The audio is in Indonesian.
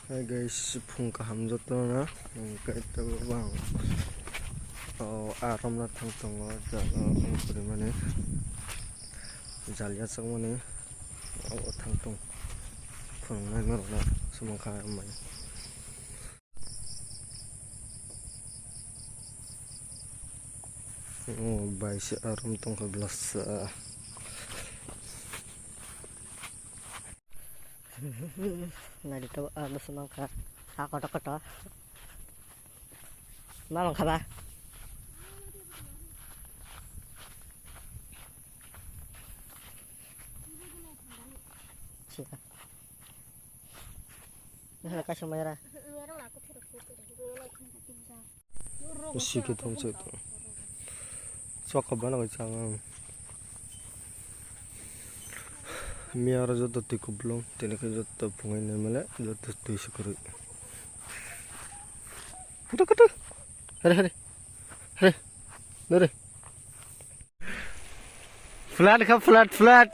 Hai guys, pungkaham joto na kaito bang aram na thang tongo jaga puri mane jalia sang mane thang tong phang nai mar na sumang kha amai baisi aram tong ka blas Nah dito bus mangka koto-koto. Mamang ka ba? Siya. Nah ka sumayra. sige tong so to so ka bana ko chang miara joto tikublong tinike joto pungai nemale joto tuisukuru kutu hare nore flat